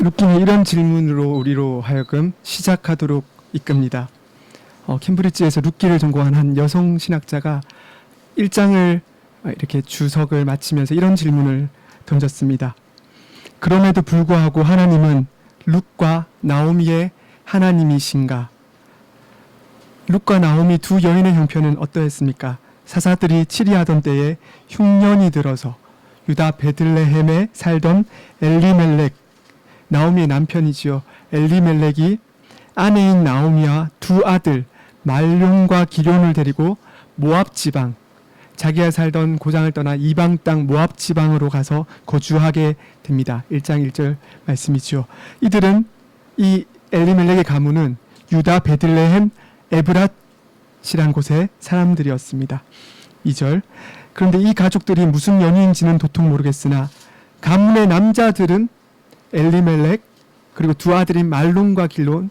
루키는 이런 질문으로 우리로 하여금 시작하도록 이끕니다. 캠브리지에서 루키를 전공한 한 여성 신학자가 1장을 이렇게 주석을 마치면서 이런 질문을 던졌습니다. 그럼에도 불구하고 하나님은 룻과 나오미의 하나님이신가? 룻과 나오미 두 여인의 형편은 어떠했습니까? 사사들이 치리하던 때에 흉년이 들어서 유다 베들레헴에 살던 엘리멜렉, 나오미의 남편이지요. 엘리멜렉이 아내인 나오미와 두 아들 말룡과 기럨을 데리고 모압 지방, 자기가 살던 고장을 떠나 이방 땅 모압 지방으로 가서 거주하게 됩니다. 1장 1절 말씀이죠. 이들은 이 엘리멜렉의 가문은 유다 베들레헴 에브랏이란 곳의 사람들이었습니다. 2절. 그런데 이 가족들이 무슨 연유인지는 도통 모르겠으나 가문의 남자들은 엘리멜렉 그리고 두 아들인 말론과 기럨,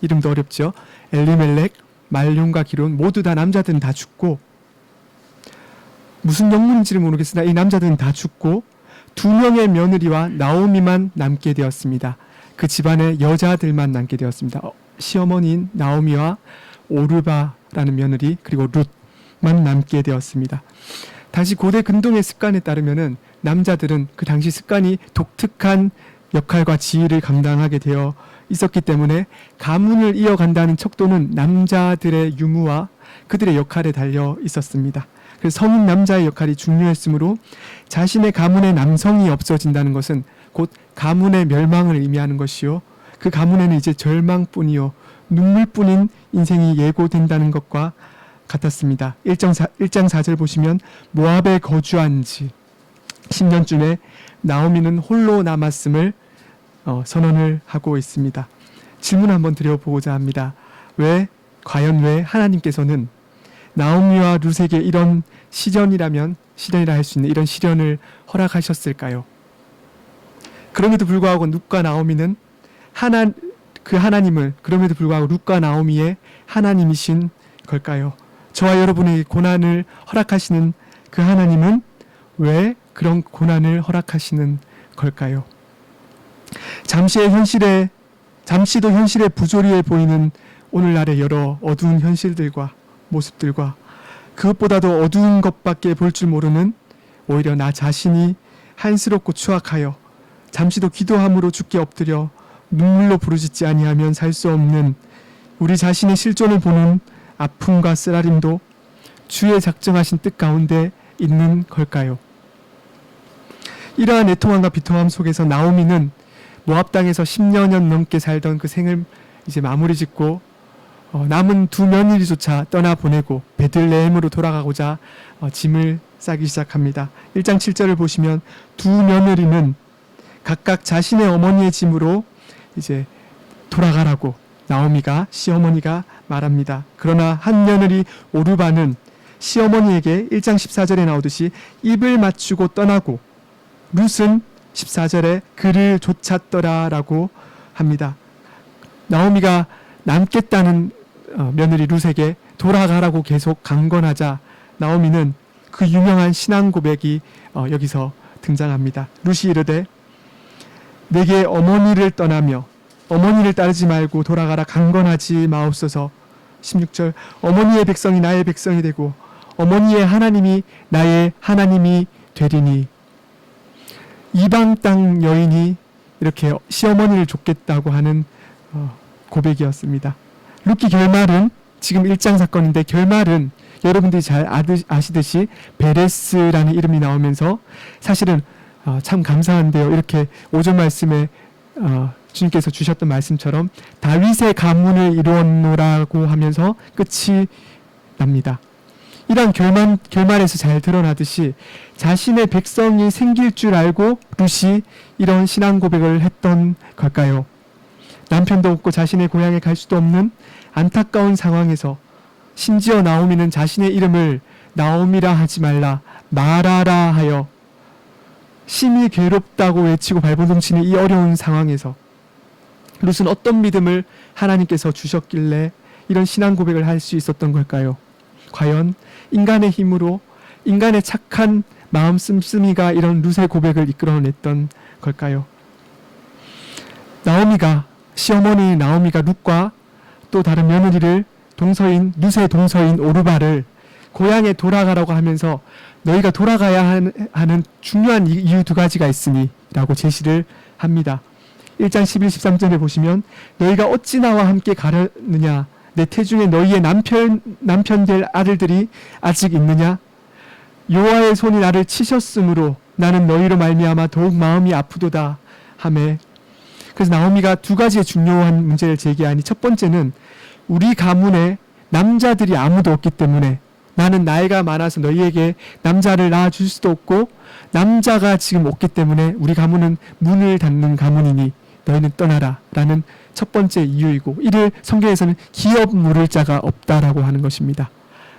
이름도 어렵죠. 엘리멜렉, 말론과 기럨 모두 다 남자들은 다 죽고, 무슨 영문인지를 모르겠으나 이 남자들은 다 죽고 2명의 며느리와 나오미만 남게 되었습니다. 그 집안의 여자들만 남게 되었습니다. 시어머니인 나오미와 오르바라는 며느리 그리고 룻만 남게 되었습니다. 당시 고대 근동의 습관에 따르면은 남자들은 그 당시 습관이 독특한 역할과 지위를 감당하게 되어 있었기 때문에 가문을 이어간다는 척도는 남자들의 유무와 그들의 역할에 달려 있었습니다. 그래서 성인 남자의 역할이 중요했으므로 자신의 가문의 남성이 없어진다는 것은 곧 가문의 멸망을 의미하는 것이요, 그 가문에는 이제 절망뿐이요 눈물뿐인 인생이 예고된다는 것과 같았습니다. 1장 4절 보시면 모압에 거주한 지 10년쯤에 나오미는 홀로 남았음을 선언을 하고 있습니다. 질문 한번 드려보고자 합니다. 과연 왜 하나님께서는 나오미와 룻에게 이런 시련이라 할 수 있는 이런 시련을 허락하셨을까요? 그럼에도 불구하고 룻과 나오미는 그럼에도 불구하고 룻과 나오미의 하나님이신 걸까요? 저와 여러분에게 고난을 허락하시는 그 하나님은 왜 그런 고난을 허락하시는 걸까요? 잠시도 현실의 부조리해 보이는 오늘날의 여러 어두운 현실들과 모습들과 그것보다도 어두운 것밖에 볼 줄 모르는 오히려 나 자신이 한스럽고 추악하여 잠시도 기도함으로 주께 엎드려 눈물로 부르짖지 아니하면 살 수 없는 우리 자신의 실존을 보는 아픔과 쓰라림도 주의 작정하신 뜻 가운데 있는 걸까요? 이러한 애통함과 비통함 속에서 나오미는 모압 땅에서 10여 년 넘게 살던 그 생을 이제 마무리 짓고 남은 두 며느리조차 떠나보내고 베들레헴으로 돌아가고자 짐을 싸기 시작합니다. 1장 7절을 보시면 두 며느리는 각각 자신의 어머니의 짐으로 이제 돌아가라고 시어머니가 말합니다. 그러나 한 며느리 오르바는 시어머니에게 1장 14절에 나오듯이 입을 맞추고 떠나고 룻은 14절에 그를 쫓았더라라고 합니다. 나오미가 남겠다는 며느리 룻에게 돌아가라고 계속 강권하자 나오미는 그 유명한 신앙 고백이 여기서 등장합니다. 룻이 이르되 내게 어머니를 떠나며 어머니를 따르지 말고 돌아가라 강권하지 마옵소서. 16절 어머니의 백성이 나의 백성이 되고 어머니의 하나님이 나의 하나님이 되리니. 이방 땅 여인이 이렇게 시어머니를 쫓겠다고 하는 고백이었습니다. 룻기 결말은 지금 1장 사건인데 결말은 여러분들이 잘 아시듯이 베레스라는 이름이 나오면서 사실은 참 감사한데요. 이렇게 5절 말씀에 주님께서 주셨던 말씀처럼 다윗의 가문을 이루었노라고 하면서 끝이 납니다. 이런 결말에서 잘 드러나듯이 자신의 백성이 생길 줄 알고 룻이 이런 신앙 고백을 했던 걸까요? 남편도 없고 자신의 고향에 갈 수도 없는 안타까운 상황에서 심지어 나오미는 자신의 이름을 나오미라 하지 말라 마라라 하여 심히 괴롭다고 외치고 발버둥치는 이 어려운 상황에서 룻은 어떤 믿음을 하나님께서 주셨길래 이런 신앙 고백을 할 수 있었던 걸까요? 과연 인간의 힘으로 인간의 착한 마음 씀씀이가 이런 룻의 고백을 이끌어냈던 걸까요? 시어머니 나오미가 룻과 또 다른 며느리를 룻의 동서인 오르바를 고향에 돌아가라고 하면서 너희가 돌아가야 하는 중요한 이유 두 가지가 있으니 라고 제시를 합니다. 1장 11, 13절에 보시면 너희가 어찌 나와 함께 가려느냐 내 태중에 너희의 남편 될 아들들이 아직 있느냐 여호와의 손이 나를 치셨으므로 나는 너희로 말미암아 더욱 마음이 아프도다 하매. 그래서 나오미가 두 가지의 중요한 문제를 제기하니 첫 번째는 우리 가문에 남자들이 아무도 없기 때문에 나는 나이가 많아서 너희에게 남자를 낳아줄 수도 없고 남자가 지금 없기 때문에 우리 가문은 문을 닫는 가문이니 너희는 떠나라 라는 첫 번째 이유이고, 이를 성경에서는 기업 물을 자가 없다라고 하는 것입니다.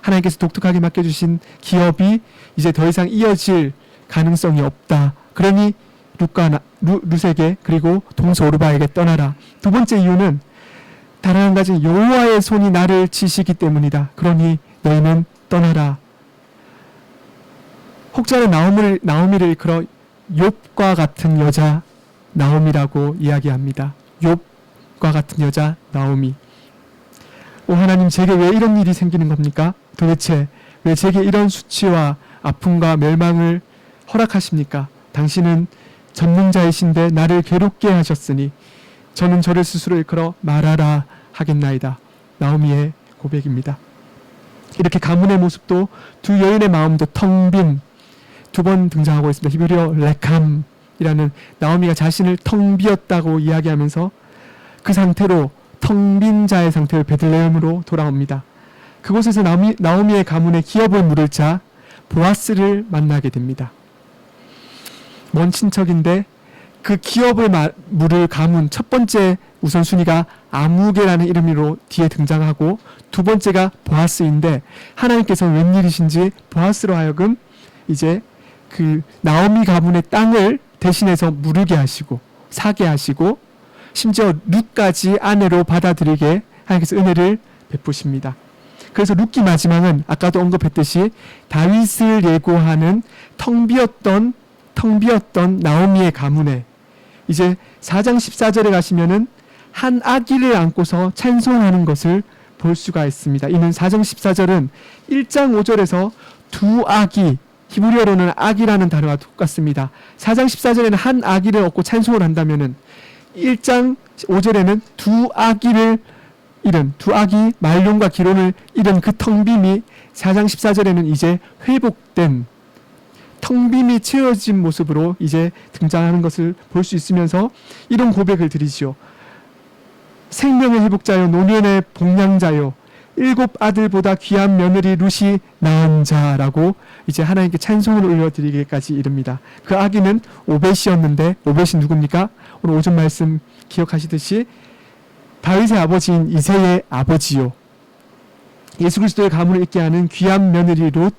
하나님께서 독특하게 맡겨주신 기업이 이제 더 이상 이어질 가능성이 없다. 그러니 룻에게 그리고 동서 오르바에게 떠나라. 두 번째 이유는 다른 한 가지, 여호와의 손이 나를 치시기 때문이다. 그러니 너희는 떠나라. 혹자는 나오미를 일컬어 욥과 같은 여자 나오미라고 이야기합니다. 욥과 같은 여자 나오미. 오 하나님, 제게 왜 이런 일이 생기는 겁니까? 도대체 왜 제게 이런 수치와 아픔과 멸망을 허락하십니까? 당신은 전능자이신데 나를 괴롭게 하셨으니 저는 저를 스스로 일컬어 말하라 하겠나이다. 나오미의 고백입니다. 이렇게 가문의 모습도 두 여인의 마음도 텅 빈, 두 번 등장하고 있습니다. 히브리어 레캄이라는, 나오미가 자신을 텅 비었다고 이야기하면서 그 상태로 텅 빈 자의 상태로 베들레헴으로 돌아옵니다. 그곳에서 나오미의 가문의 기업을 물을 자 보아스를 만나게 됩니다. 먼 친척인데 그 기업을 물을 가문 첫 번째 우선순위가 아무개라는 이름으로 뒤에 등장하고, 두 번째가 보아스인데 하나님께서 웬일이신지 보아스로 하여금 이제 그 나오미 가문의 땅을 대신해서 무르게 하시고 사게 하시고 심지어 룻까지 아내로 받아들이게 하나님께서 은혜를 베푸십니다. 그래서 룻기 마지막은 아까도 언급했듯이 다윗을 예고하는 텅 비었던 나오미의 가문에 이제 4장 14절에 가시면은 한 아기를 안고서 찬송하는 것을 볼 수가 있습니다. 이는 4장 14절은 1장 5절에서 두 아기, 히브리어로는 아기라는 단어가 똑같습니다. 4장 14절에는 한 아기를 얻고 찬송을 한다면은 1장 5절에는 두 아기 말론과 기론을 잃은 그 텅빔이 4장 14절에는 이제 회복된 텅빔이 채워진 모습으로 이제 등장하는 것을 볼 수 있으면서 이런 고백을 드리지요. 생명의 회복자요, 노년의 복량자요, 7 아들보다 귀한 며느리 룻이 낳은 자라고 이제 하나님께 찬송을 올려드리기까지 이릅니다. 그 아기는 오벳이었는데, 오벳이 누굽니까? 오늘 오전 말씀 기억하시듯이 다윗의 아버지인 이새의 아버지요, 예수 그리스도의 가문을 잇게 하는 귀한 며느리 룻,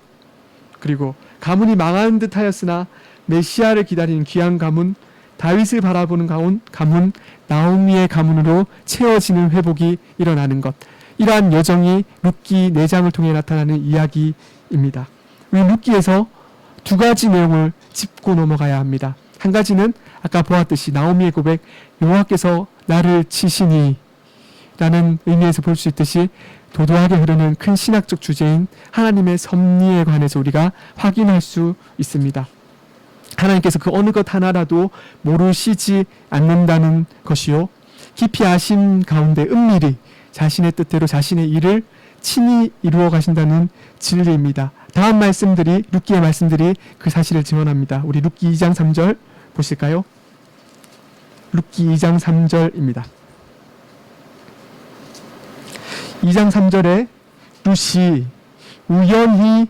그리고 가문이 망하는 듯 하였으나 메시아를 기다리는 귀한 가문, 다윗을 바라보는 가문 나오미의 가문으로 채워지는 회복이 일어나는 것, 이러한 여정이 룻기 4장을 통해 나타나는 이야기입니다. 우리 룻기에서 두 가지 내용을 짚고 넘어가야 합니다. 한 가지는 아까 보았듯이 나오미의 고백, 여호와께서 나를 치시니 라는 의미에서 볼 수 있듯이 도도하게 흐르는 큰 신학적 주제인 하나님의 섭리에 관해서 우리가 확인할 수 있습니다. 하나님께서 그 어느 것 하나라도 모르시지 않는다는 것이요, 깊이 아심 가운데 은밀히 자신의 뜻대로 자신의 일을 친히 이루어 가신다는 진리입니다. 다음 말씀들이, 룻기의 말씀들이 그 사실을 증언합니다. 우리 룻기 2장 3절 보실까요? 룻기 2장 3절입니다. 2장 3절에 룻이 우연히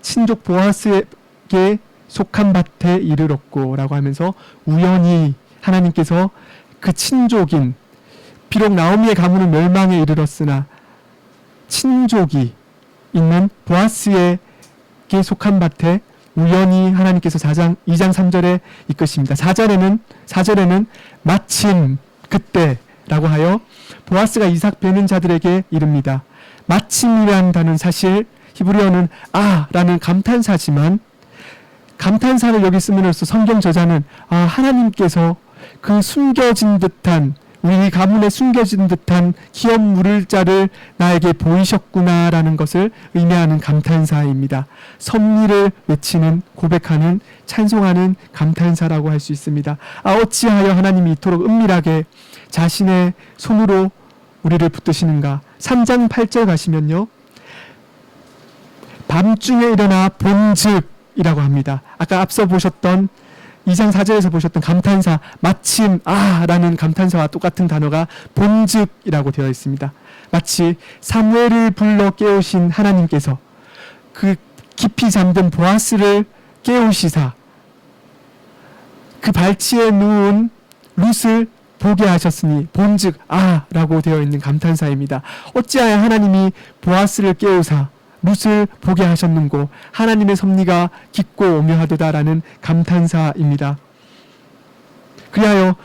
친족 보아스에게 속한 밭에 이르렀고 라고 하면서, 우연히 하나님께서 그 친족인, 비록 나오미의 가문은 멸망에 이르렀으나 친족이 있는 보아스에게 속한 밭에 우연히 하나님께서 2장 3절에 이끄십니다. 4절에는 마침 그때라고 하여 보아스가 이삭 베는 자들에게 이릅니다. 마침이라는 단어는 사실 히브리어는 라는 감탄사지만, 감탄사를 여기 쓰므로써 성경 저자는 하나님께서 그 숨겨진 듯한 우리 가문에 숨겨진 듯한 기업 물을 자를 나에게 보이셨구나라는 것을 의미하는 감탄사입니다. 섭리를 외치는 고백하는 찬송하는 감탄사라고 할 수 있습니다. 어찌하여 하나님이 이토록 은밀하게 자신의 손으로 우리를 붙드시는가. 3장 8절 가시면요. 밤중에 일어나 본즉이라고 합니다. 아까 앞서 보셨던 2장 4절에서 보셨던 감탄사 마침 라는 감탄사와 똑같은 단어가 본즉이라고 되어 있습니다. 마치 사무엘을 불러 깨우신 하나님께서 그 깊이 잠든 보아스를 깨우시사 그 발치에 누운 룻을 보게 하셨으니 본즉 라고 되어 있는 감탄사입니다. 어찌하여 하나님이 보아스를 깨우사 룻을 보게 하셨는고 하나님의 섭리가 깊고 오묘하도다라는 감탄사입니다. 그리하여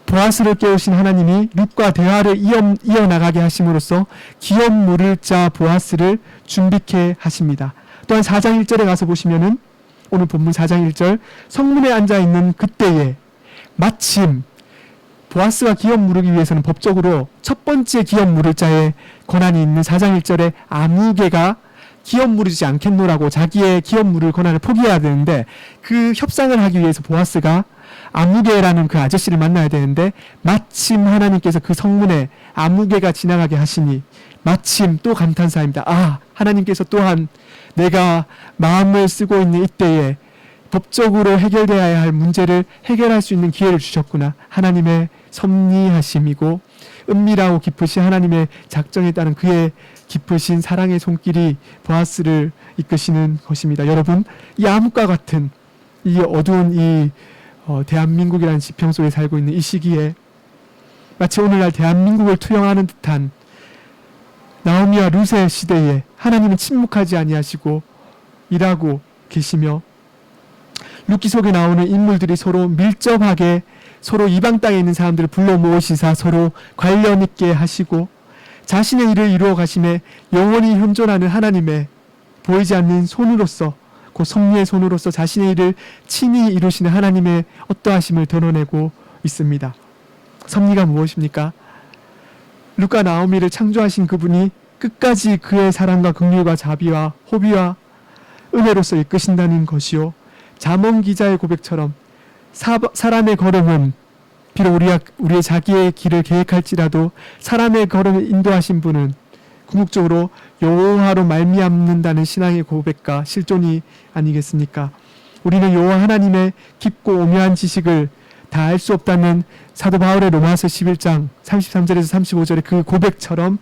보아스를 깨우신 하나님이 룻과 대화를 이어나가게 하심으로써 기업 물을 자 보아스를 준비케 하십니다. 또한 4장 1절에 가서 보시면은 오늘 본문 4장 1절 성문에 앉아있는 그때에 마침 보아스가 기업 물으기 위해서는 법적으로 첫 번째 기업 물을 자의 권한이 있는 4장 1절에 아무개가 기업 물으지 않겠노라고 자기의 기업 물을 권한을 포기해야 되는데 그 협상을 하기 위해서 보아스가 아무개라는 그 아저씨를 만나야 되는데 마침 하나님께서 그 성문에 아무개가 지나가게 하시니 마침 또 감탄사입니다. 하나님께서 또한 내가 마음을 쓰고 있는 이때에 법적으로 해결되어야 할 문제를 해결할 수 있는 기회를 주셨구나. 하나님의 섭리하심이고 은밀하고 깊으신 하나님의 작정에 따른 그의 깊으신 사랑의 손길이 보아스를 이끄시는 것입니다. 여러분, 이 암흑과 같은 이 어두운 이 대한민국이라는 지평 속에 살고 있는 이 시기에 마치 오늘날 대한민국을 투영하는 듯한 나오미와 룻의 시대에 하나님은 침묵하지 아니하시고 일하고 계시며 룻기 속에 나오는 인물들이 서로 밀접하게 서로 이방 땅에 있는 사람들을 불러 모으시사 서로 관련 있게 하시고 자신의 일을 이루어 가심에 영원히 현존하는 하나님의 보이지 않는 손으로서 그 섭리의 손으로서 자신의 일을 친히 이루시는 하나님의 어떠하심을 드러내고 있습니다. 섭리가 무엇입니까? 룻과 나오미를 창조하신 그분이 끝까지 그의 사랑과 긍휼과 자비와 호비와 은혜로서 이끄신다는 것이요. 잠언 기자의 고백처럼 사람의 걸음은 비록 우리의 자기의 길을 계획할지라도 사람의 걸음을 인도하신 분은 궁극적으로 여호와로 말미암는다는 신앙의 고백과 실존이 아니겠습니까? 우리는 여호와 하나님의 깊고 오묘한 지식을 다 알 수 없다는 사도 바울의 로마서 11장 33절에서 35절의 그 고백처럼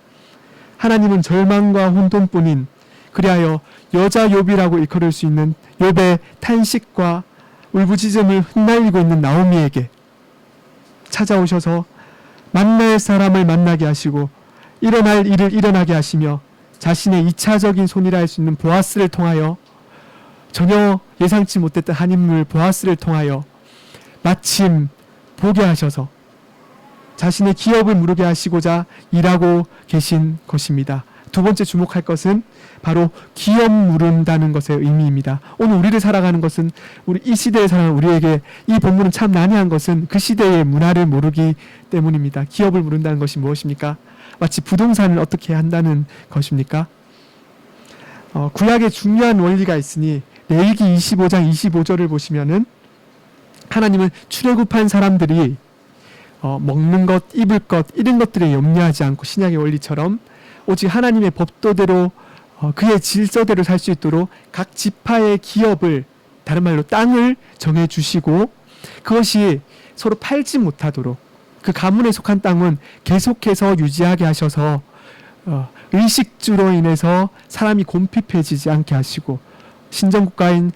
하나님은 절망과 혼돈뿐인 그리하여 여자 욥이라고 일컬을 수 있는 욥의 탄식과 울부짖음을 흩날리고 있는 나오미에게 찾아오셔서 만날 사람을 만나게 하시고 일어날 일을 일어나게 하시며 자신의 2차적인 손이라 할 수 있는 보아스를 통하여 전혀 예상치 못했던 한 인물 보아스를 통하여 마침 보게 하셔서 자신의 기업을 무르게 하시고자 일하고 계신 것입니다. 두 번째 주목할 것은 바로 기업 무른다는 것의 의미입니다. 오늘 우리를 살아가는 것은 우리 이 시대에 살아가는 우리에게 이 본문은 참 난해한 것은 그 시대의 문화를 모르기 때문입니다. 기업을 무른다는 것이 무엇입니까? 마치 부동산을 어떻게 한다는 것입니까? 구약에 중요한 원리가 있으니 레위기 25장 25절을 보시면은 하나님은 출애굽한 사람들이 먹는 것, 입을 것 이런 것들에 염려하지 않고 신약의 원리처럼 오직 하나님의 법도대로 그의 질서대로 살 수 있도록 각 지파의 기업을 다른 말로 땅을 정해주시고 그것이 서로 팔지 못하도록 그 가문에 속한 땅은 계속해서 유지하게 하셔서 의식주로 인해서 사람이 곰핍해지지 않게 하시고 신정국가인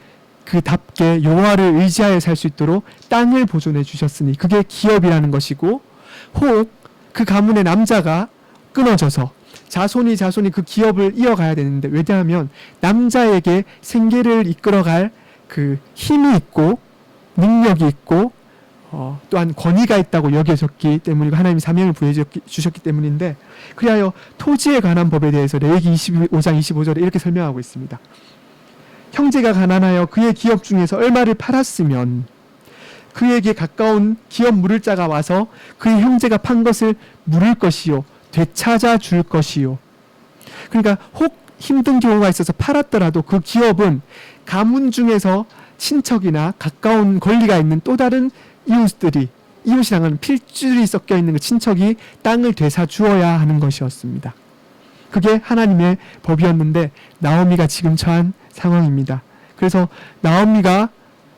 그답게 여호와를 의지하여 살 수 있도록 땅을 보존해 주셨으니 그게 기업이라는 것이고 혹 그 가문의 남자가 끊어져서 자손이 그 기업을 이어가야 되는데 왜냐하면 남자에게 생계를 이끌어갈 그 힘이 있고 능력이 있고 또한 권위가 있다고 여겨졌기 때문이고 하나님이 사명을 부여주셨기 때문인데 그리하여 토지에 관한 법에 대해서 레위기 25장 25절에 이렇게 설명하고 있습니다. 형제가 가난하여 그의 기업 중에서 얼마를 팔았으면 그에게 가까운 기업 물을 자가 와서 그의 형제가 판 것을 물을 것이요 되찾아 줄 것이요. 그러니까 혹 힘든 경우가 있어서 팔았더라도 그 기업은 가문 중에서 친척이나 가까운 권리가 있는 또 다른 이웃이랑은 필줄이 섞여 있는 그 친척이 땅을 되사 주어야 하는 것이었습니다. 그게 하나님의 법이었는데 나오미가 지금 처한 상황입니다. 그래서 나오미가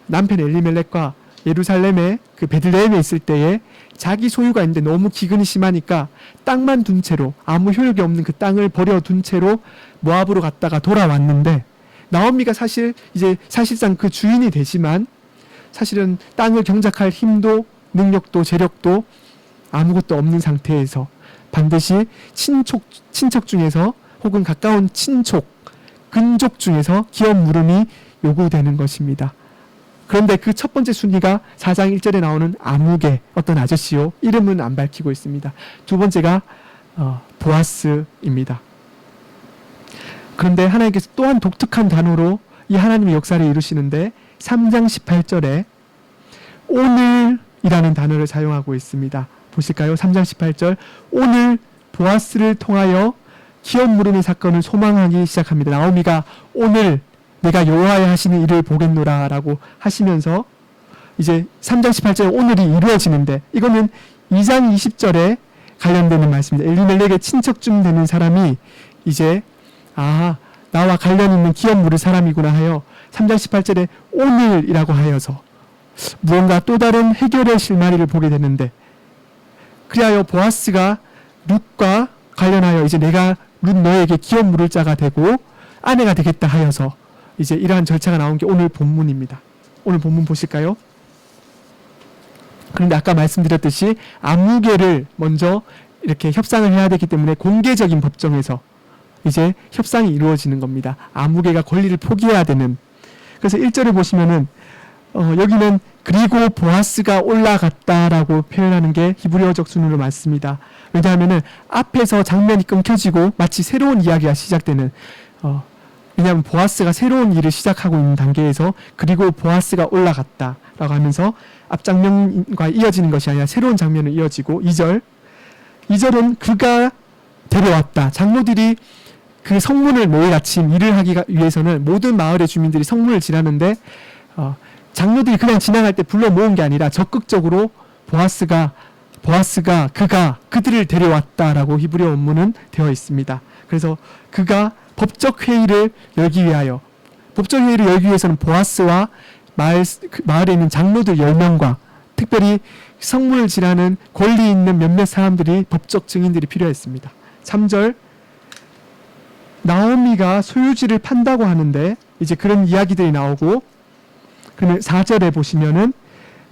남편 엘리멜렉과 예루살렘의 그 베들레헴에 있을 때에 자기 소유가 있는데 너무 기근이 심하니까 땅만 둔 채로 아무 효력이 없는 그 땅을 버려둔 채로 모압으로 갔다가 돌아왔는데 나오미가 사실상 그 주인이 되지만 사실은 땅을 경작할 힘도 능력도 재력도 아무것도 없는 상태에서 반드시 친척 중에서 혹은 가까운 근족 중에서 기업 물음이 요구되는 것입니다. 그런데 그 첫 번째 순위가 4장 1절에 나오는 아무개 어떤 아저씨요. 이름은 안 밝히고 있습니다. 두 번째가 보아스입니다. 그런데 하나님께서 또한 독특한 단어로 이 하나님의 역사를 이루시는데 3장 18절에 오늘이라는 단어를 사용하고 있습니다. 보실까요? 3장 18절 오늘 보아스를 통하여 기업 물음의 사건을 소망하기 시작합니다. 나오미가 오늘 내가 여호와의 하시는 일을 보겠노라 라고 하시면서 이제 3장 18절에 오늘이 이루어지는데 이거는 2장 20절에 관련되는 말씀입니다. 엘리멜렉의 친척쯤 되는 사람이 이제 나와 관련 있는 기업 물을 사람이구나 하여 3장 18절에 오늘이라고 하여서 무언가 또 다른 해결의 실마리를 보게 되는데 그리하여 보아스가 룻과 관련하여 이제 내가 룻 너에게 기업 물을 자가 되고 아내가 되겠다 하여서 이제 이러한 절차가 나온 게 오늘 본문입니다. 오늘 본문 보실까요? 그런데 아까 말씀드렸듯이 아무개를 먼저 이렇게 협상을 해야 되기 때문에 공개적인 법정에서 이제 협상이 이루어지는 겁니다. 아무개가 권리를 포기해야 되는. 그래서 1절을 보시면은 여기는 그리고 보아스가 올라갔다라고 표현하는 게 히브리어적 순으로 맞습니다. 왜냐하면은 앞에서 장면이 끊겨지고 마치 새로운 이야기가 시작되는 왜냐하면 보아스가 새로운 일을 시작하고 있는 단계에서 그리고 보아스가 올라갔다라고 하면서 앞 장면과 이어지는 것이 아니라 새로운 장면을 이어지고 2절은 그가 데려왔다. 장로들이 그 성문을 매일 아침 일을 하기 위해서는 모든 마을의 주민들이 성문을 지나는데 장로들이 그냥 지나갈 때 불러 모은 게 아니라 적극적으로 그들을 데려왔다라고 히브리어 원문은 되어 있습니다. 그래서 그가 법적 회의를 열기 위해서는 보아스와 마을에 있는 장로들 10명과 특별히 성문을 지나는 권리 있는 몇몇 사람들이 법적 증인들이 필요했습니다. 3절 나오미가 소유지를 판다고 하는데 이제 그런 이야기들이 나오고 그러면 4절에 보시면은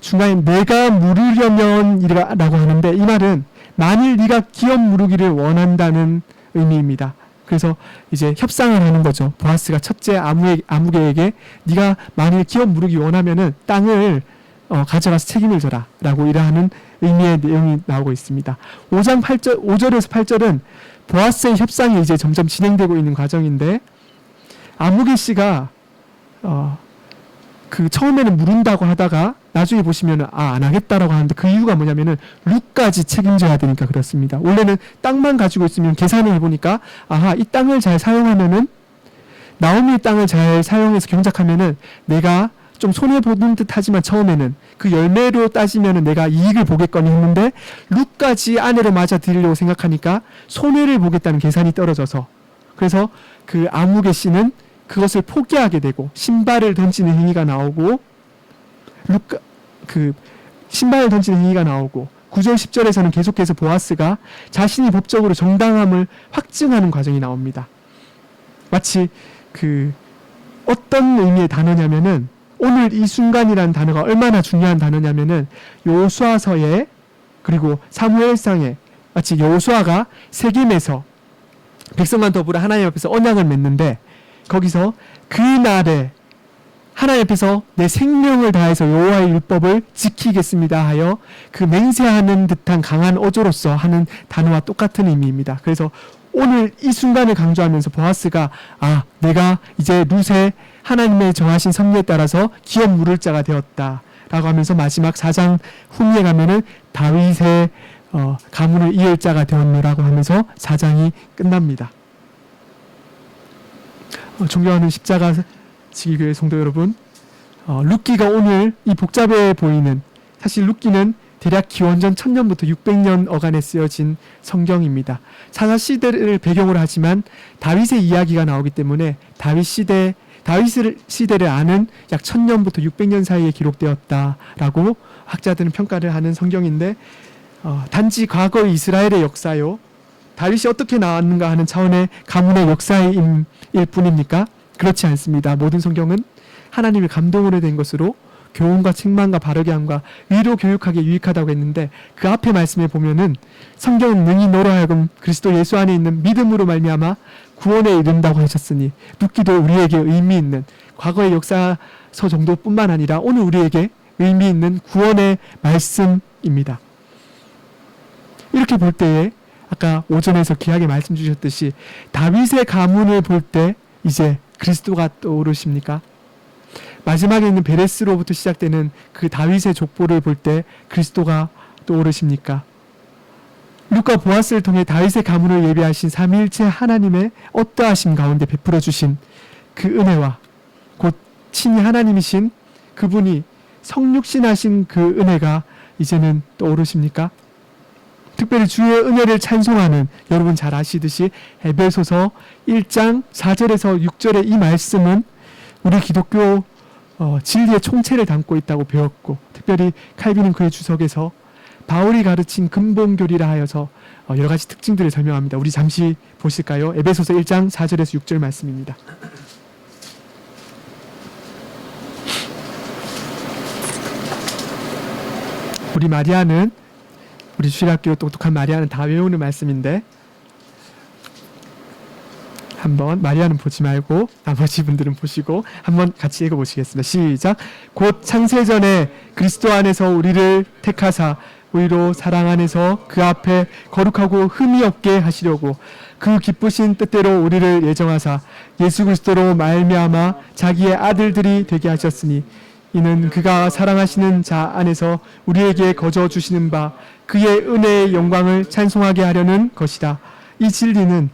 중간에 내가 물으려면이라고 하는데 이 말은 만일 네가 기업 물으기를 원한다는 의미입니다. 그래서 이제 협상을 하는 거죠. 보아스가 첫째 아무개에게 네가 만일 기업 물으기 원하면은 땅을 가져가서 책임을 져라 라고 이러하는 의미의 내용이 나오고 있습니다. 5절에서 8절은 보아스의 협상이 이제 점점 진행되고 있는 과정인데 아무개 씨가 그 처음에는 물은다고 하다가 나중에 보시면은 안 하겠다라고 하는데 그 이유가 뭐냐면은 룻까지 책임져야 되니까 그렇습니다. 원래는 땅만 가지고 있으면 계산을 해보니까 이 땅을 잘 사용하면은 나오미의 땅을 잘 사용해서 경작하면은 내가 좀 손해보는 듯 하지만 처음에는 그 열매로 따지면은 내가 이익을 보겠거니 했는데 룻까지 아내로 맞아들이려고 생각하니까 손해를 보겠다는 계산이 떨어져서 그래서 그 아무개 씨는 그것을 포기하게 되고 신발을 던지는 행위가 나오고 신발을 던지는 행위가 나오고 9절 10절에서는 계속해서 보아스가 자신이 법적으로 정당함을 확증하는 과정이 나옵니다. 마치 어떤 의미의 단어냐면은 오늘 이 순간이라는 단어가 얼마나 중요한 단어냐면은 여호수아서에 그리고 사무엘상에 마치 여호수아가 세겜에서 백성만 더불어 하나님 앞에서 언약을 맺는데 거기서 그날에 하나님 앞에서 내 생명을 다해서 여호와의 율법을 지키겠습니다 하여 그 맹세하는 듯한 강한 어조로서 하는 단어와 똑같은 의미입니다. 그래서 오늘 이 순간을 강조하면서 보아스가 내가 이제 룻의 하나님의 정하신 섭리에 따라서 기업 물을 자가 되었다 라고 하면서 마지막 4장 후미에 가면은 다윗의 가문을 이을 자가 되었노라고 하면서 4장이 끝납니다. 존경하는 십자가 지기교회 성도 여러분, 룻기가 오늘 이 복잡해 보이는, 사실 룻기는 대략 기원전 1000년부터 600년 어간에 쓰여진 성경입니다. 사사 시대를 배경으로 하지만 다윗의 이야기가 나오기 때문에 다윗 시대를 아는 약 1000년부터 600년 사이에 기록되었다라고 학자들은 평가를 하는 성경인데, 단지 과거의 이스라엘의 역사요, 다윗이 어떻게 나왔는가 하는 차원의 가문의 역사일 뿐입니까? 그렇지 않습니다. 모든 성경은 하나님의 감동으로 된 것으로 교훈과 책망과 바르게 함과 위로 교육하기에 유익하다고 했는데, 그 앞에 말씀에 보면은 성경은 능히 너로 하여금 그리스도 예수 안에 있는 믿음으로 말미암아 구원에 이른다고 하셨으니, 룻기도 우리에게 의미 있는 과거의 역사서 정도뿐만 아니라 오늘 우리에게 의미 있는 구원의 말씀입니다. 이렇게 볼 때에 아까 오전에서 귀하게 말씀 주셨듯이 다윗의 가문을 볼 때 이제 그리스도가 떠오르십니까? 마지막에 있는 베레스로부터 시작되는 그 다윗의 족보를 볼 때 그리스도가 떠오르십니까? 룻과 보아스를 통해 다윗의 가문을 예비하신 삼위일체 하나님의 어떠하심 가운데 베풀어 주신 그 은혜와 곧 친히 하나님이신 그분이 성육신하신 그 은혜가 이제는 떠오르십니까? 특별히 주의 은혜를 찬송하는, 여러분 잘 아시듯이 에베소서 1장 4절에서 6절의 이 말씀은 우리 기독교 진리의 총체를 담고 있다고 배웠고, 특별히 칼빈은 그의 주석에서 바울이 가르친 근본교리라 하여서 여러 가지 특징들을 설명합니다. 우리 잠시 보실까요? 에베소서 1장 4절에서 6절 말씀입니다. 우리 주일학교 똑똑한 마리아는 다 외우는 말씀인데, 한번 마리아는 보지 말고 나머지 분들은 보시고 한번 같이 읽어보시겠습니다. 시작. 곧 창세전에 그리스도 안에서 우리를 택하사 의로 사랑 안에서 그 앞에 거룩하고 흠이 없게 하시려고 그 기쁘신 뜻대로 우리를 예정하사 예수 그리스도로 말미암아 자기의 아들들이 되게 하셨으니, 이는 그가 사랑하시는 자 안에서 우리에게 거저 주시는 바 그의 은혜의 영광을 찬송하게 하려는 것이다. 이 진리는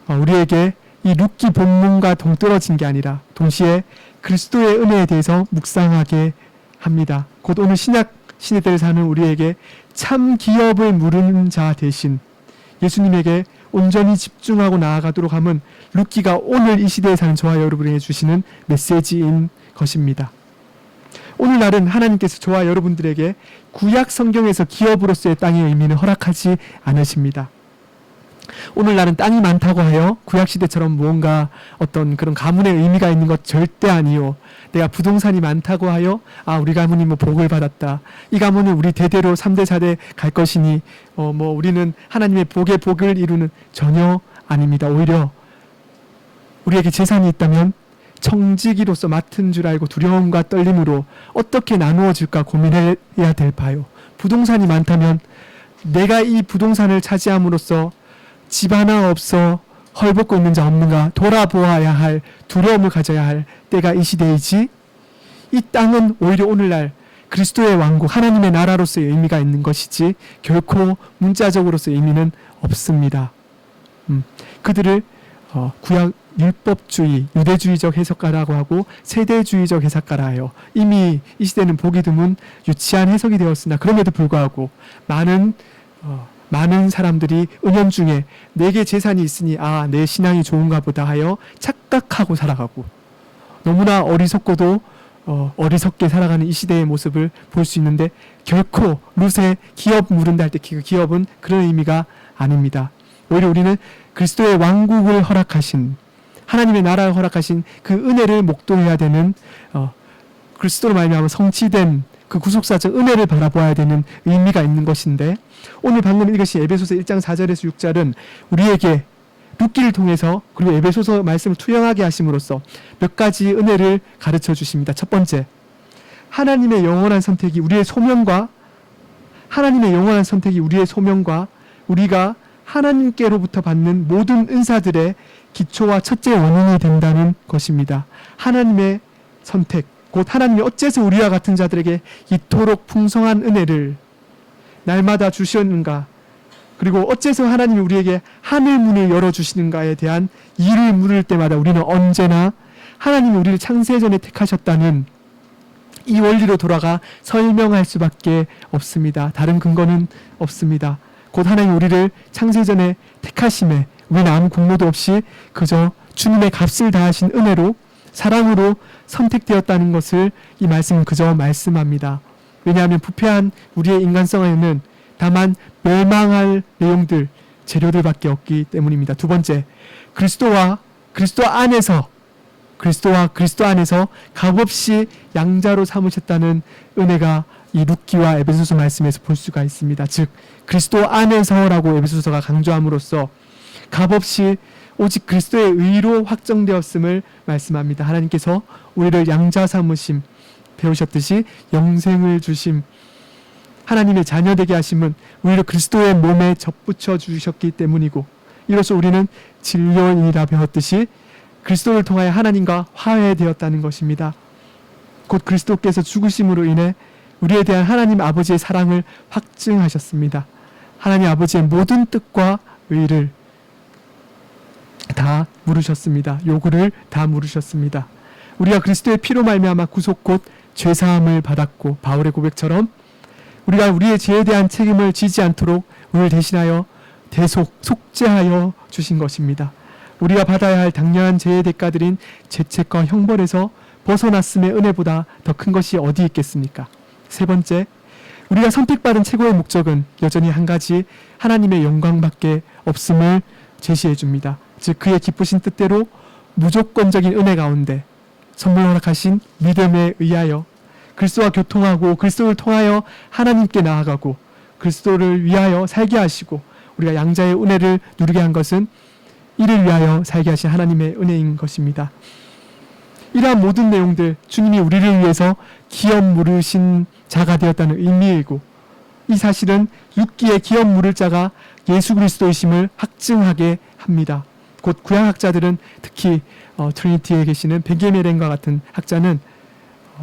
우리에게 이 룻기 본문과 동떨어진 게 아니라 동시에 그리스도의 은혜에 대해서 묵상하게 합니다. 곧 오늘 신약 시대를 사는 우리에게 참 기업을 물은 자 대신 예수님에게 온전히 집중하고 나아가도록 함은 룻기가 오늘 이 시대에 사는 저와 여러분에게 주시는 메시지인 것입니다. 오늘날은 하나님께서 저와 여러분들에게 구약 성경에서 기업으로서의 땅의 의미는 허락하지 않으십니다. 오늘날은 땅이 많다고 하여 구약시대처럼 무언가 어떤 그런 가문의 의미가 있는 것 절대 아니요. 내가 부동산이 많다고 하여 우리 가문이 복을 받았다, 이 가문은 우리 대대로 3대 4대 갈 것이니 우리는 하나님의 복의 복을 이루는, 전혀 아닙니다. 오히려 우리에게 재산이 있다면 청지기로서 맡은 줄 알고 두려움과 떨림으로 어떻게 나누어질까 고민해야 될 바요. 부동산이 많다면 내가 이 부동산을 차지함으로써 집 하나 없어 헐벗고 있는 자 없는가 돌아보아야 할, 두려움을 가져야 할 때가 이 시대이지, 이 땅은 오히려 오늘날 그리스도의 왕국 하나님의 나라로서의 의미가 있는 것이지 결코 문자적으로서의 의미는 없습니다. 그들을 구약 율법주의, 유대주의적 해석가라고 하고 세대주의적 해석가라 하여 이미 이 시대는 보기 드문 유치한 해석이 되었으나, 그럼에도 불구하고 많은 사람들이 은연중에 내게 재산이 있으니 내 신앙이 좋은가 보다 하여 착각하고 살아가고, 너무나 어리석고도 어리석게 살아가는 이 시대의 모습을 볼 수 있는데, 결코 룻의 기업 물은다 할 때 그 기업은 그런 의미가 아닙니다. 오히려 우리는 그리스도의 왕국을 허락하신, 하나님의 나라를 허락하신 그 은혜를 목도해야 되는, 그리스도로 말미암아 성취된 그 구속사적 은혜를 바라보아야 되는 의미가 있는 것인데, 오늘 방금 읽으신 에베소서 1장 4절에서 6절은 우리에게 룻기를 통해서, 그리고 에베소서 말씀을 투영하게 하심으로써 몇 가지 은혜를 가르쳐 주십니다. 첫 번째, 하나님의 영원한 선택이 우리의 소명과 우리가 하나님께로부터 받는 모든 은사들의 기초와 첫째 원인이 된다는 것입니다. 하나님의 선택, 곧 하나님이 어째서 우리와 같은 자들에게 이토록 풍성한 은혜를 날마다 주시었는가, 그리고 어째서 하나님이 우리에게 하늘 문을 열어주시는가에 대한 이를 물을 때마다 우리는 언제나 하나님이 우리를 창세 전에 택하셨다는 이 원리로 돌아가 설명할 수밖에 없습니다. 다른 근거는 없습니다. 곧 하나님이 우리를 창세 전에 택하심에 우리는 아무 공로도 없이 그저 주님의 값을 다하신 은혜로, 사랑으로 선택되었다는 것을 이 말씀은 그저 말씀합니다. 왜냐하면 부패한 우리의 인간성에는 다만 멸망할 내용들, 재료들밖에 없기 때문입니다. 두 번째, 그리스도와 그리스도 안에서 값없이 양자로 삼으셨다는 은혜가 이 룻기와 에베소서 말씀에서 볼 수가 있습니다. 즉 그리스도 안에서라고 에베소서가 강조함으로써 값없이 오직 그리스도의 의로 확정되었음을 말씀합니다. 하나님께서 우리를 양자 삼으심, 배우셨듯이 영생을 주심, 하나님의 자녀되게 하심은 우리를 그리스도의 몸에 접붙여 주셨기 때문이고, 이로써 우리는 진료인이라 배웠듯이 그리스도를 통하여 하나님과 화해되었다는 것입니다. 곧 그리스도께서 죽으심으로 인해 우리에 대한 하나님 아버지의 사랑을 확증하셨습니다. 하나님 아버지의 모든 뜻과 의를 다 물으셨습니다. 요구를 다 물으셨습니다. 우리가 그리스도의 피로 말미암아 구속 곧 죄사함을 받았고, 바울의 고백처럼 우리가 우리의 죄에 대한 책임을 지지 않도록 우리를 대신하여 속죄하여 주신 것입니다. 우리가 받아야 할 당연한 죄의 대가들인 죄책과 형벌에서 벗어났음의 은혜보다 더 큰 것이 어디 있겠습니까? 세 번째, 우리가 선택받은 최고의 목적은 여전히 한 가지, 하나님의 영광밖에 없음을 제시해 줍니다. 즉 그의 기쁘신 뜻대로 무조건적인 은혜 가운데 선물 허락하신 믿음에 의하여 그리스도와 교통하고 그리스도를 통하여 하나님께 나아가고 그리스도를 위하여 살게 하시고, 우리가 양자의 은혜를 누리게 한 것은 이를 위하여 살게 하신 하나님의 은혜인 것입니다. 이러한 모든 내용들, 주님이 우리를 위해서 기업 물으신 자가 되었다는 의미이고, 이 사실은 룻기의 기업 물을 자가 예수 그리스도이심을 확증하게 합니다. 곧 구약학자들은 특히 트리니티에 계시는 베게메렌과 같은 학자는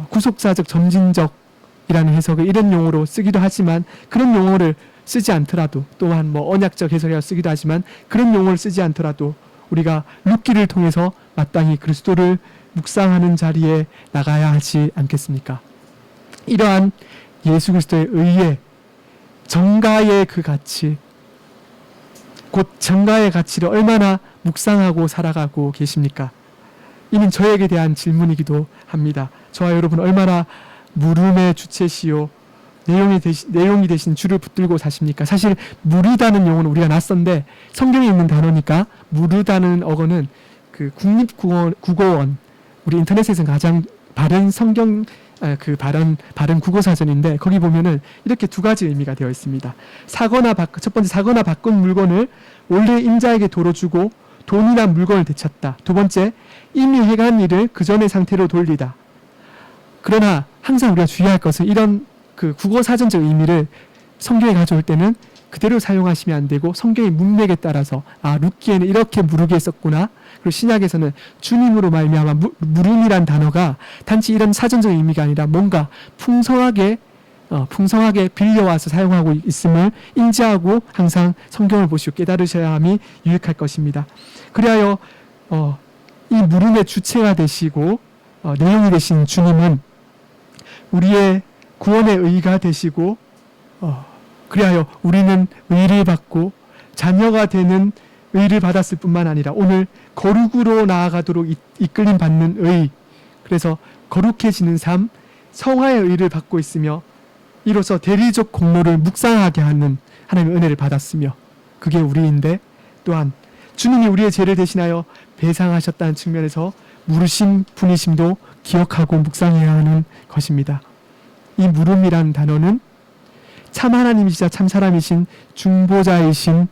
구속사적 점진적이라는 해석을 이런 용어로 쓰기도 하지만, 그런 용어를 쓰지 않더라도, 또한 언약적 해석이라 쓰기도 하지만 그런 용어를 쓰지 않더라도 우리가 룻기를 통해서 마땅히 그리스도를 묵상하는 자리에 나가야 하지 않겠습니까? 이러한 예수 그리스도의 의에 정가의 그 가치, 곧 정가의 가치를 얼마나 묵상하고 살아가고 계십니까? 이는 저에게 대한 질문이기도 합니다. 저와 여러분 얼마나 물음의 주체시요 내용이 대신 주를 붙들고 사십니까? 사실 무르다는 용어는 우리가 낯선데 성경에 있는 단어니까, 무르다는 어거는 그 국립국어원, 우리 인터넷에서 가장 바른 성경 바른 국어사전인데, 거기 보면은 이렇게 두 가지 의미가 되어 있습니다. 첫 번째, 사거나 바꾼 물건을 원래 임자에게 도로 주고 돈이나 물건을 되찾다. 두 번째, 이미 해간 일을 그 전의 상태로 돌리다. 그러나 항상 우리가 주의할 것은 이런 그 국어사전적 의미를 성경에 가져올 때는 그대로 사용하시면 안 되고, 성경의 문맥에 따라서 룻기에는 이렇게 무르게 했었구나, 그리고 신약에서는 주님으로 말미암아 물음이란 단어가 단지 이런 사전적 의미가 아니라 뭔가 풍성하게 빌려와서 사용하고 있음을 인지하고 항상 성경을 보시고 깨달으셔야 함이 유익할 것입니다. 그리하여 이 물음의 주체가 되시고 내용이 되신 주님은 우리의 구원의 의가 되시고, 그리하여 우리는 의를 받고 자녀가 되는 의를 받았을 뿐만 아니라 오늘 거룩으로 나아가도록 이끌림 받는 의, 그래서 거룩해지는 삶, 성화의 의를 받고 있으며, 이로써 대리적 공로를 묵상하게 하는 하나님의 은혜를 받았으며, 그게 우리인데, 또한 주님이 우리의 죄를 대신하여 배상하셨다는 측면에서 물으신 분이심도 기억하고 묵상해야 하는 것입니다. 이 물음이란 단어는 참 하나님이시자 참 사람이신 중보자이신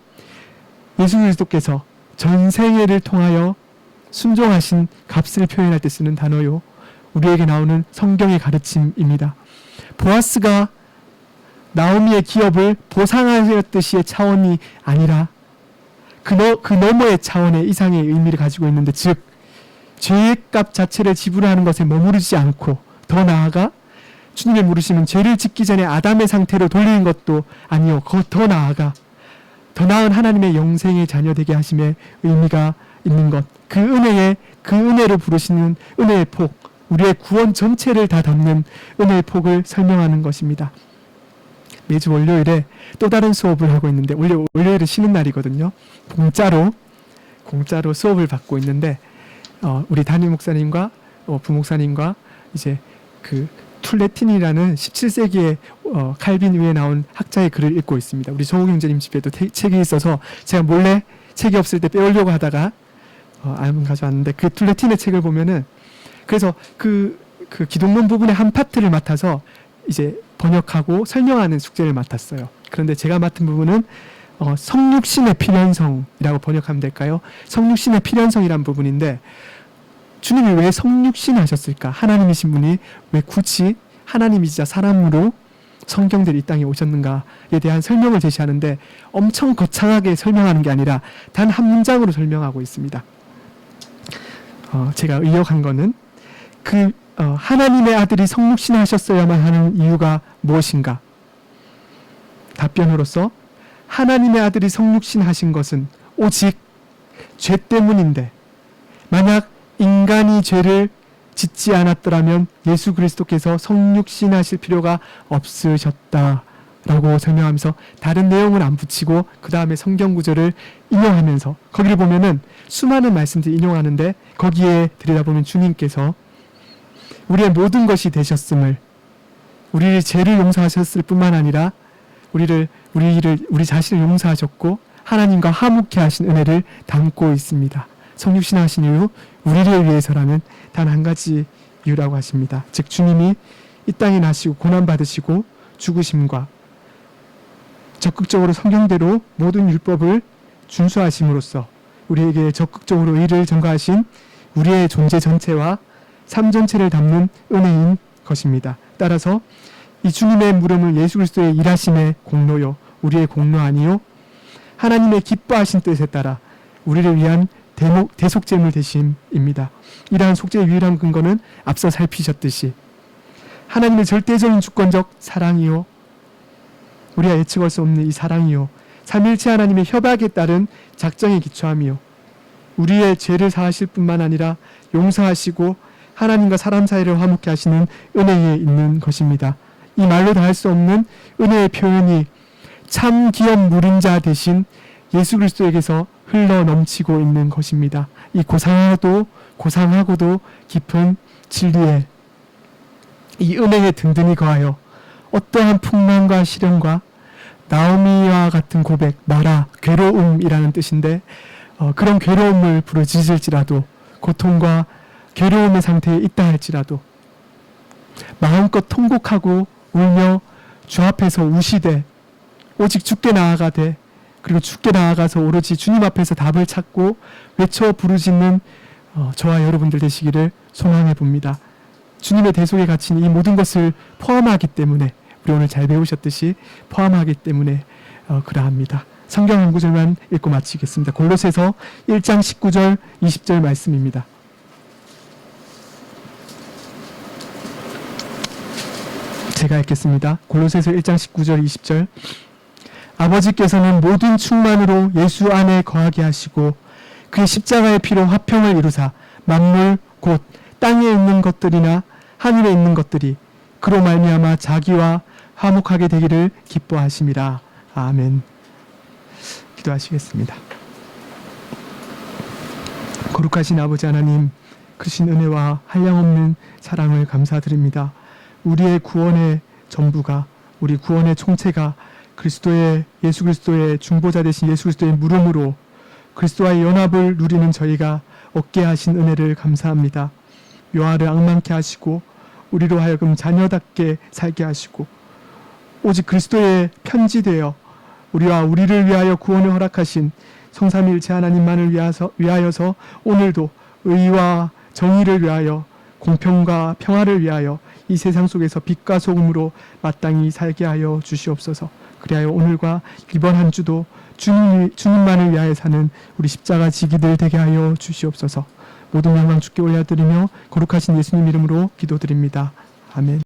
예수 그리스도께서 전생애를 통하여 순종하신 값을 표현할 때 쓰는 단어요, 우리에게 나오는 성경의 가르침입니다. 보아스가 나오미의 기업을 보상하였듯이의 차원이 아니라 그 너머의 차원의 이상의 의미를 가지고 있는데, 즉 죄의 값 자체를 지불하는 것에 머무르지 않고 더 나아가 주님의 물으심은 죄를 짓기 전에 아담의 상태로 돌리는 것도 아니요. 더 나아가 더 나은 하나님의 영생의 자녀 되게 하심에 의미가 있는 것. 그 은혜로 부르시는 은혜의 폭, 우리의 구원 전체를 다 담는 은혜의 폭을 설명하는 것입니다. 매주 월요일에 또 다른 수업을 하고 있는데 월요일은 쉬는 날이거든요. 공짜로 수업을 받고 있는데 우리 담임 목사님과 부목사님과 이제 그 툴레틴이라는 17세기의 칼빈 위에 나온 학자의 글을 읽고 있습니다. 우리 조국 형제님 집에도 책이 있어서 제가 몰래 책이 없을 때 빼오려고 하다가 앨범 가져왔는데 그 툴레틴의 책을 보면은 그래서 그 기독론 부분의 한 파트를 맡아서 이제 번역하고 설명하는 숙제를 맡았어요. 그런데 제가 맡은 부분은 성육신의 필연성이라고 번역하면 될까요? 성육신의 필연성이란 부분인데 주님이 왜 성육신 하셨을까? 하나님이신 분이 왜 굳이 하나님이자 사람으로 성경들이 이 땅에 오셨는가에 대한 설명을 제시하는데 엄청 거창하게 설명하는 게 아니라 단 한 문장으로 설명하고 있습니다. 제가 의역한 거는 하나님의 아들이 성육신 하셨어야만 하는 이유가 무엇인가? 답변으로서 하나님의 아들이 성육신 하신 것은 오직 죄 때문인데 만약 인간이 죄를 짓지 않았더라면 예수 그리스도께서 성육신 하실 필요가 없으셨다라고 설명하면서 다른 내용은 안 붙이고 그 다음에 성경 구절을 인용하면서 거기를 보면은 수많은 말씀들이 인용하는데 거기에 들여다보면 주님께서 우리의 모든 것이 되셨음을 우리의 죄를 용서하셨을 뿐만 아니라 우리 자신을 용서하셨고 하나님과 화목케 하신 은혜를 담고 있습니다. 성육신 하신 이유 우리를 위해서라는 단 한 가지 이유라고 하십니다. 즉 주님이 이 땅에 나시고 고난받으시고 죽으심과 적극적으로 성경대로 모든 율법을 준수하심으로써 우리에게 적극적으로 의를 전가하신 우리의 존재 전체와 삶 전체를 담는 은혜인 것입니다. 따라서 이 주님의 물음은 예수 그리스도의 일하심의 공로요 우리의 공로 아니요 하나님의 기뻐하신 뜻에 따라 우리를 위한 대속제물 대심입니다. 이러한 속죄의 유일한 근거는 앞서 살피셨듯이 하나님의 절대적인 주권적 사랑이요 우리가 예측할 수 없는 이 사랑이요 삼일체 하나님의 협약에 따른 작정에 기초함이요 우리의 죄를 사하실 뿐만 아니라 용서하시고 하나님과 사람 사이를 화목케 하시는 은혜에 있는 것입니다. 이 말로 다 할 수 없는 은혜의 표현이 참 기업 물인자 대신 예수 그리스도에게서 흘러 넘치고 있는 것입니다. 이 고상하고도 깊은 진리에 이 은혜에 든든히 거하여 어떠한 풍랑과 시련과 나오미와 같은 고백, 마라, 괴로움이라는 뜻인데 그런 괴로움을 부르짖을지라도 고통과 괴로움의 상태에 있다 할지라도 마음껏 통곡하고 울며 주 앞에서 우시되 오직 주께 나아가되 그리고 주께 나아가서 오로지 주님 앞에서 답을 찾고 외쳐 부르짖는 저와 여러분들 되시기를 소망해 봅니다. 주님의 대속에 갇힌 이 모든 것을 포함하기 때문에 우리 오늘 잘 배우셨듯이 포함하기 때문에 그러합니다. 성경 한 구절만 읽고 마치겠습니다. 골로새서 1장 19절 20절 말씀입니다. 제가 읽겠습니다. 골로새서 1장 19절 20절 아버지께서는 모든 충만으로 예수 안에 거하게 하시고 그의 십자가의 피로 화평을 이루사 만물 곧 땅에 있는 것들이나 하늘에 있는 것들이 그로 말미암아 자기와 화목하게 되기를 기뻐하심이라. 아멘. 기도하시겠습니다. 거룩하신 아버지 하나님, 크신 은혜와 한량없는 사랑을 감사드립니다. 우리의 구원의 전부가, 우리 구원의 총체가 예수 그리스도의 중보자 되신 예수 그리스도의 물음으로 그리스도와의 연합을 누리는 저희가 얻게 하신 은혜를 감사합니다. 묘아를 앙망케 하시고 우리로 하여금 자녀답게 살게 하시고 오직 그리스도의 편지되어 우리와 우리를 위하여 구원을 허락하신 성삼위일체 하나님만을 위하여서 오늘도 의와 정의를 위하여 공평과 평화를 위하여 이 세상 속에서 빛과 소금으로 마땅히 살게 하여 주시옵소서. 그리하여 오늘과 이번 한 주도 주님만을 위하여 사는 우리 십자가 지기들 되게 하여 주시옵소서. 모든 영광 주께 올려드리며 거룩하신 예수님 이름으로 기도드립니다. 아멘.